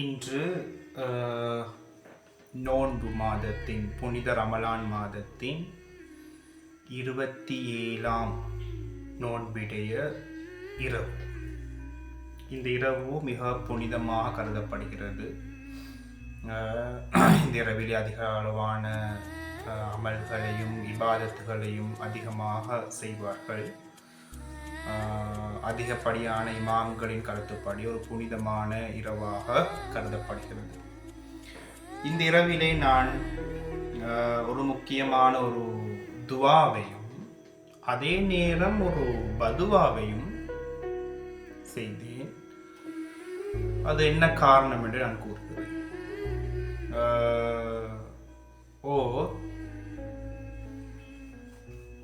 இன்று நோன்பு மாதத்தின் புனித ரமலான் மாதத்தின் 27ஆம் நோன்பிடைய இரவு. இந்த இரவு மிக புனிதமாக கருதப்படுகிறது. இந்த இரவிலே அதிக அளவான அமல்களையும் இபாதத்துகளையும் அதிகமாக செய்வார்கள். அதிகப்படியான இமாம்களின் கருத்துப்படி ஒரு புனிதமான இரவாக கருதப்படுகிறது. இந்த இரவிலே நான் ஒரு முக்கியமான ஒரு துவாவையும் அதே நேரம் ஒரு பதுவாவையும் செய்தேன். அது என்ன காரணம் என்று நான் கூறுகிறேன்.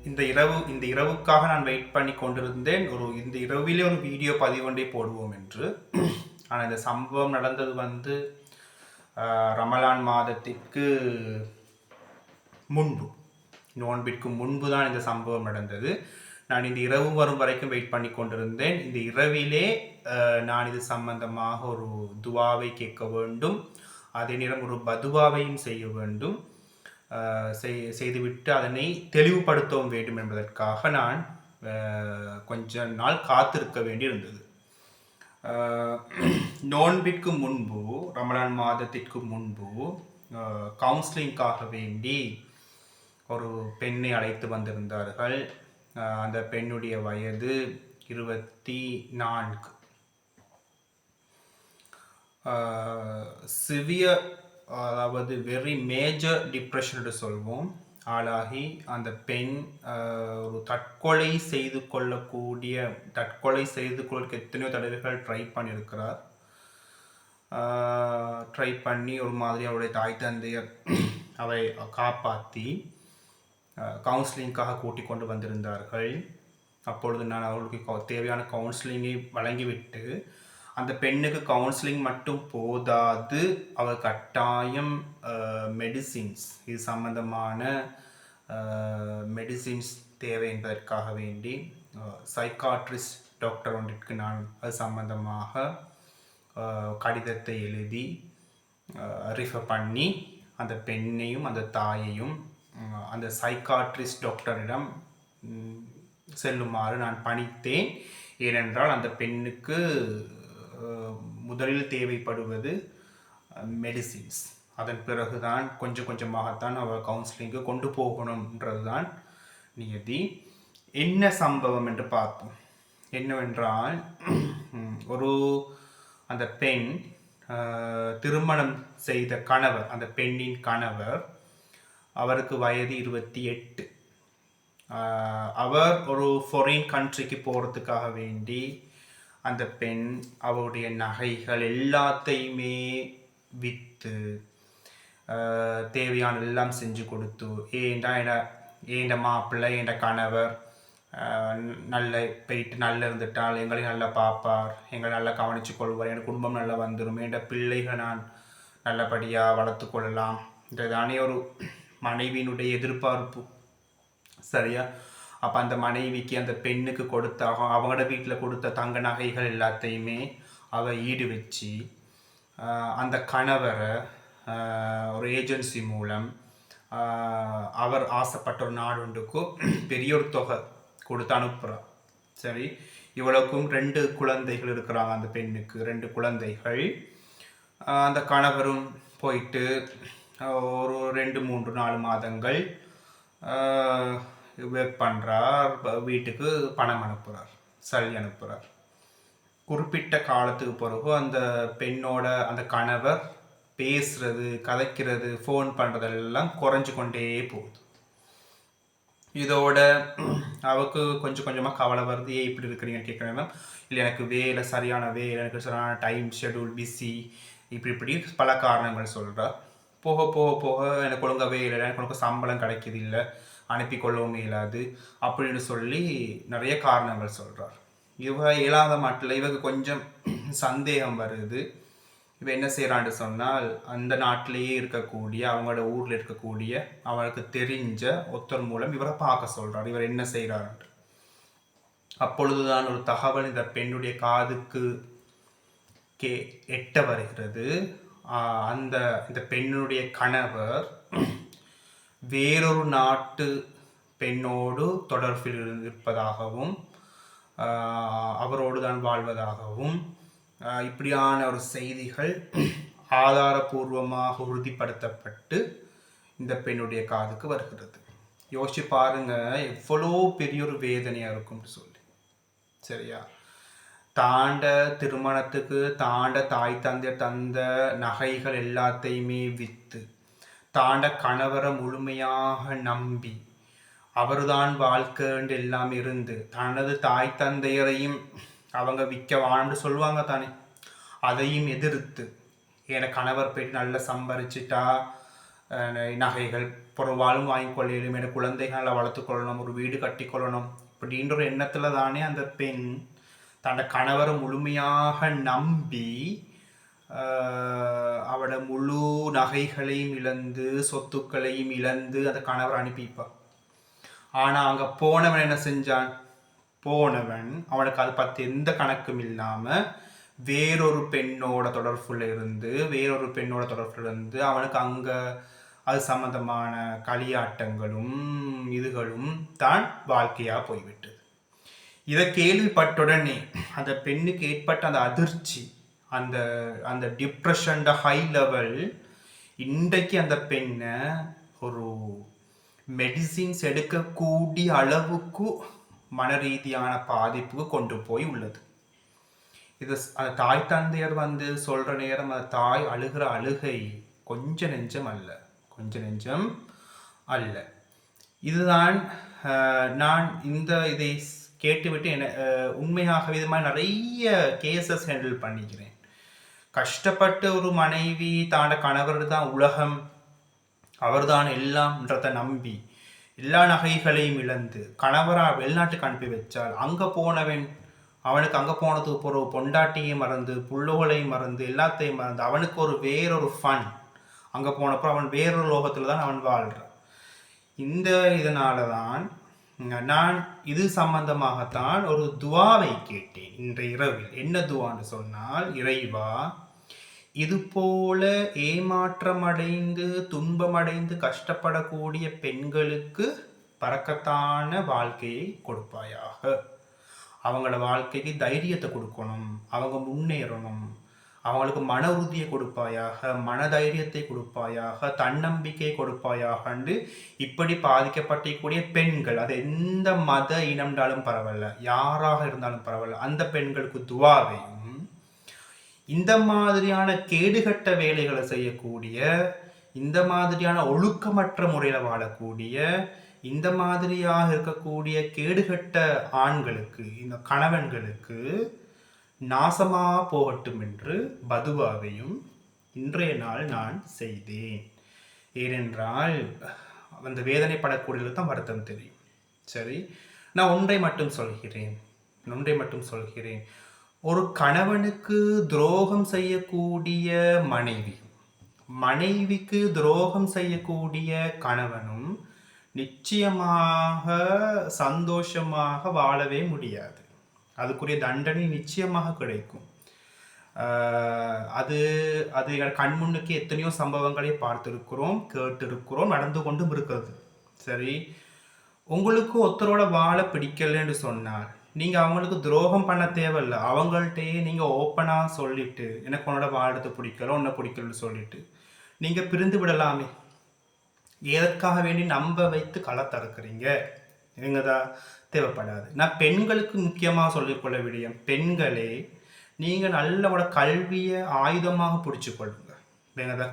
இந்த இரவுக்காக நான் வெயிட் பண்ணி கொண்டிருந்தேன். இந்த இரவிலே ஒரு வீடியோ பதிவொன்றை போடுவோம் என்று. ஆனால் இந்த சம்பவம் நடந்தது ரமலான் மாதத்திற்கு முன்பு, நோன்பிற்கு முன்பு தான் இந்த சம்பவம் நடந்தது. நான் இந்த இரவு வரும் வரைக்கும் வெயிட் பண்ணி கொண்டிருந்தேன். இந்த இரவிலே நான் இது சம்பந்தமாக ஒரு துவாவை கேட்க வேண்டும், அதே நேரம் ஒரு பதுவாவையும் செய்ய வேண்டும். செய்துவிட்டு அதனை தெளிவுபடுத்தவும் வேண்டும் என்பதற்காக நான் கொஞ்ச நாள் காத்திருக்க வேண்டியிருந்தது. நோன்பிற்கு முன்பு, ரமலான் மாதத்திற்கு முன்பு கவுன்சிலிங்காக வேண்டி ஒரு பெண்ணை அழைத்து வந்திருந்தார்கள். அந்த பெண்ணுடைய வயது 24. சிவியர், அதாவது வெரி மேஜர் டிப்ரெஷன் என்று சொல்வோம், ஆளாகி அந்த பெண் ஒரு தற்கொலை செய்து கொள்வதற்கு எத்தனையோ தடவைகள் ட்ரை பண்ணியிருக்கிறார். ட்ரை பண்ணி ஒரு மாதிரி அவருடைய தாய் தந்தையர் அவை காப்பாற்றி கவுன்சிலிங்காக கூட்டிக் கொண்டு வந்திருந்தார்கள். அப்பொழுது நான் அவர்களுக்கு தேவையான கவுன்சிலிங்கை வழங்கிவிட்டு, அந்த பெண்ணுக்கு கவுன்சிலிங் மட்டும் போதாது, அவர் கட்டாயம் மெடிசின்ஸ், இது சம்பந்தமான மெடிசின்ஸ் தேவை என்பதற்காக வேண்டி சைக்காட்ரிஸ்ட் டாக்டர் ஒன்றிற்கு நான் அது சம்பந்தமாக கடிதத்தை எழுதி ரிஃபர் பண்ணி அந்த பெண்ணையும் அந்த தாயையும் அந்த சைக்காட்ரிஸ்ட் டாக்டரிடம் செல்லுமாறு நான் பணித்தேன். ஏனென்றால் அந்த பெண்ணுக்கு முதலில் தேவைப்படுவது மெடிசின்ஸ். அதன் பிறகுதான் கொஞ்சம் கொஞ்சமாகத்தான் அவர் கவுன்சிலிங்கு கொண்டு போகணுன்றது தான் நியதி. என்ன சம்பவம் என்று பார்ப்போம். என்னவென்றால், அந்த பெண் திருமணம் செய்த கணவர், அந்த பெண்ணின் கணவர், அவருக்கு வயது 28. அவர் ஒரு ஃபாரின் கண்ட்ரிக்கு போகிறதுக்காக வேண்டி அந்த பெண் அவருடைய நகைகள் எல்லாத்தையுமே விற்று தேவையான எல்லாம் செஞ்சு கொடுத்து, ஏண்ட மாப்பிள்ளை, ஏண்ட கணவர் நல்ல போயிட்டு நல்லா இருந்துட்டால் எங்களை நல்லா பார்ப்பார், எங்களை நல்லா கவனித்து கொள்வார், என் குடும்பம் நல்லா வந்துடும், என் பிள்ளைகள் நான் நல்லபடியாக வளர்த்து கொள்ளலாம் என்றதானே ஒரு மனைவியினுடைய எதிர்பார்ப்பு. சரியா? அப்போ அந்த மனைவிக்கு, அந்த பெண்ணுக்கு கொடுத்த அவங்களோட வீட்டில் கொடுத்த தங்க நகைகள் எல்லாத்தையுமே அவள் ஈடு வச்சு அந்த கணவரை ஒரு ஏஜென்சி மூலம் அவர் ஆசைப்பட்ட ஒரு நாடுக்கு பெரிய ஒரு தொகை கொடுத்து அனுப்புகிறார். சரி, இவ்வளவுக்கும் 2 குழந்தைகள் இருக்கிறாங்க. அந்த பெண்ணுக்கு 2 குழந்தைகள். அந்த கணவரும் போயிட்டு ஒரு 2-3-4 மாதங்கள் ஒர்க் பண்ணுறார், வீட்டுக்கு பணம் அனுப்புகிறார், சரி அனுப்புகிறார். குறிப்பிட்ட காலத்துக்கு பிறகு அந்த பெண்ணோட அந்த கணவர் பேசுறது, கதைக்கிறது, ஃபோன் பண்ணுறதெல்லாம் குறைஞ்சு கொண்டே போகுது. இதோட அவருக்கு கொஞ்சம் கொஞ்சமாக கவலை வருது. இப்படி இருக்கிறீங்க கேட்குறேன்னா, இல்லை எனக்கு வேலை, சரியான வேலை, எனக்கு சரியான டைம் ஷெடியூல், பிஸி, இப்படி பல காரணங்கள் சொல்கிறார். போக போக போக எனக்கு ஒழுங்காக வேலை, எனக்கு ஒழுங்காக சம்பளம் கிடைக்கிது, இல்லை அனுப்பி கொள்ளவும் இயலாது அப்படின்னு சொல்லி நிறைய காரணங்கள் சொல்கிறார். இவ இயலாத மாட்டில் இவங்க கொஞ்சம் சந்தேகம் வருது. இவ என்ன செய்கிறான்னு சொன்னால், அந்த நாட்டிலேயே இருக்கக்கூடிய, அவங்களோட ஊரில் இருக்கக்கூடிய அவளுக்கு தெரிஞ்ச ஒருத்தர் மூலம் இவரை பார்க்க சொல்கிறார், இவர் என்ன செய்கிறார். அப்பொழுதுதான் ஒரு தகவல் இந்த பெண்ணுடைய காதுக்கு கே எட்ட வருகிறது. அந்த இந்த பெண்ணுடைய கணவர் வேறொரு நாட்டு பெண்ணோடு தொடர்பில் இருப்பதாகவும் அவரோடு தான் வாழ்வதாகவும் இப்படியான ஒரு செய்திகள் ஆதாரபூர்வமாக உறுதிப்படுத்தப்பட்டு இந்த பெண்ணுடைய காதுக்கு வருகிறது. யோசிச்சு பாருங்க, எவ்வளோ பெரிய ஒரு வேதனையாக இருக்கும்னு சொல்லி. சரியா? தாண்ட திருமணத்துக்கு தாண்ட தாய் தந்தையர் தந்த நகைகள் எல்லாத்தையுமே விற்று தாண்ட கணவரை முழுமையாக நம்பி அவர்தான் வாழ்க்கைன்னு எல்லாம் இருந்து தனது தாய் தந்தையரையும் அவங்க விற்க வாழன்னு சொல்லுவாங்க தானே, அதையும் எதிர்த்து என கணவர் போயிட்டு நல்லா சம்பாரிச்சிட்டா நகைகள் பொருள்வாலும் வாங்கிக்கொள்ளும், என குழந்தைகளை வளர்த்துக்கொள்ளணும், ஒரு வீடு கட்டிக்கொள்ளணும் அப்படின்ற ஒரு எண்ணத்தில் தானே அந்த பெண் தன்னோட கணவரை முழுமையாக நம்பி அவட முழு நகைகளையும் இழந்து சொத்துக்களையும் இழந்து அந்த கணவர் அனுப்பிப்பான். ஆனால் அங்கே போனவன் என்ன செஞ்சான்? போனவன் அவனுக்கு அதை பற்றி எந்த கணக்கும் இல்லாமல் வேறொரு பெண்ணோட தொடர்புல இருந்து அவனுக்கு அங்கே அது சம்பந்தமான களியாட்டங்களும் இதுகளும் தான் வாழ்க்கையாக போய்விட்டது. இதை கேள்விப்பட்டுடனே அந்த பெண்ணுக்கு ஏற்பட்ட அந்த அதிர்ச்சி, அந்த அந்த டிப்ரெஷன் ஹை லெவல் இன்றைக்கு அந்த பெண்ணை ஒரு மெடிசின்ஸ் எடுக்கக்கூடிய அளவுக்கு மன ரீதியான பாதிப்புக்கு கொண்டு போய் உள்ளது. இது அந்த தாய் தந்தையர் சொல்கிற நேரம் அந்த தாய் அழுகிற அழுகை கொஞ்ச நெஞ்சம் அல்ல. இதுதான் நான் இதை கேட்டுவிட்டு உண்மையாகவே இது மாதிரி நிறைய கேசஸ் ஹேண்டில் பண்ணிக்கிறேன். கஷ்டப்பட்டு ஒரு மனைவி தாண்ட கணவர் தான் உலகம், அவர்தான் எல்லாம்ன்றதை நம்பி எல்லா நகைகளையும் இழந்து கணவராக வெளிநாட்டுக்கு அனுப்பி வச்சால் அங்கே போனவன் அவனுக்கு அங்கே போனதுக்கு போகிற பொண்டாட்டியும் மறந்து புள்ளோகளையும் மறந்து எல்லாத்தையும் மறந்து அவனுக்கு ஒரு வேறொரு ஃபன், அங்கே போனப்போ அவன் வேறொரு லோகத்தில் தான் அவன் வாழ்கிறான். இதனால தான் நான் இது சம்பந்தமாகத்தான் ஒரு துவாவை கேட்டேன் இன்றைய இரவில். என்ன துவான்னு சொன்னால், இறைவா, இது போல ஏமாற்றமடைந்து துன்பமடைந்து கஷ்டப்படக்கூடிய பெண்களுக்கு பரக்கத்தான வாழ்க்கையை கொடுப்பாயாக. அவங்களோட வாழ்க்கைக்கு தைரியத்தை கொடுக்கணும், அவங்க முன்னேறணும், அவங்களுக்கு மன உறுதியை கொடுப்பாயாக, மனதைரியத்தை கொடுப்பாயாக, தன்னம்பிக்கை கொடுப்பாயாகண்டு இப்படி பாதிக்கப்பட்டிருக்கூடிய பெண்கள், அது எந்த மத இனம்னாலும் பரவாயில்ல, யாராக இருந்தாலும் பரவாயில்ல, அந்த பெண்களுக்கு துவாவையும் இந்த மாதிரியான கேடுகட்ட வேலைகளை செய்யக்கூடிய, இந்த மாதிரியான ஒழுக்கமற்ற முறையில் வாழக்கூடிய, இந்த மாதிரியாக இருக்கக்கூடிய கேடுகட்ட ஆண்களுக்கு, இந்த கணவன்களுக்கு நாசமா போகட்டும் என்று பதுவாவையும் இன்றைய நாள் நான் செய்தேன். ஏனென்றால் அந்த வேதனைப்படக்கூடியது தான் வருத்தம் தெரியும். சரி, நான் ஒன்றை மட்டும் சொல்கிறேன். ஒரு கணவனுக்கு துரோகம் செய்யக்கூடிய மனைவிக்கு துரோகம் செய்யக்கூடிய கணவனும் நிச்சயமாக சந்தோஷமாக வாழவே முடியாது. அதுக்குரிய தண்டனை நிச்சயமாக கிடைக்கும். அது எங்கள் கண்முன்னுக்கு எத்தனையோ சம்பவங்களை பார்த்திருக்கிறோம், கேட்டிருக்கிறோம், நடந்து கொண்டும் இருக்கிறது. சரி, உங்களுக்கு ஒருத்தரோட வாழ பிடிக்கலன்னு சொன்னால் நீங்கள் அவங்களுக்கு துரோகம் பண்ண தேவையில்லை. அவங்கள்ட்டையே நீங்கள் ஓப்பனாக சொல்லிட்டு எனக்கு உன்னோட வாழறது பிடிக்கல, உன்னை பிடிக்கலன்னு சொல்லிட்டு நீங்கள் பிரிந்து விடலாமே. எதற்காக வேண்டி நம்ப வைத்து களை தறுக்கிறீங்க? எங்கதான் தேவைப்படாது. நான் பெண்களுக்கு முக்கியமாக சொல்லிக்கொள்ள விடியும், பெண்களே நீங்கள் நல்லவோட கல்வியை ஆயுதமாக பிடிச்சி கொள்ளுங்க.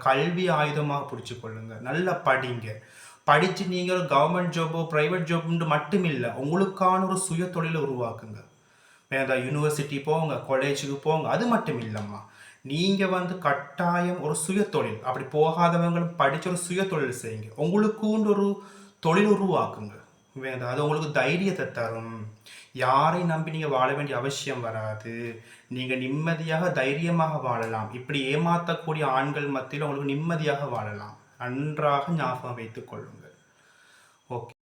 கல்வி ஆயுதமாக பிடிச்சி கொள்ளுங்க. நல்லா படிங்க. படித்து நீங்கள் ஒரு கவர்மெண்ட் ஜாபோ ப்ரைவேட் ஜாப்னு மட்டும் இல்லை, உங்களுக்கான ஒரு சுய தொழிலை உருவாக்குங்க. யூனிவர்சிட்டி போங்க, காலேஜுக்கு போங்க. அது மட்டும் இல்லைம்மா, நீங்கள் கட்டாயம் ஒரு சுய தொழில், அப்படி போகாதவங்களும் படித்த ஒரு சுய தொழில் செய்யுங்க. உங்களுக்குன்னு ஒரு தொழில் உருவாக்குங்க. அது உங்களுக்கு தைரியத்தை தரும். யாரையும் நம்பி நீங்கள் வாழ வேண்டிய அவசியம் வராது. நீங்கள் நிம்மதியாக தைரியமாக வாழலாம். இப்படி ஏமாற்றக்கூடிய ஆண்கள் மத்தியில் உங்களுக்கு நிம்மதியாக வாழலாம். நன்றாக ஞாபகம் வைத்துக் கொள்ளுங்கள். ஓகே.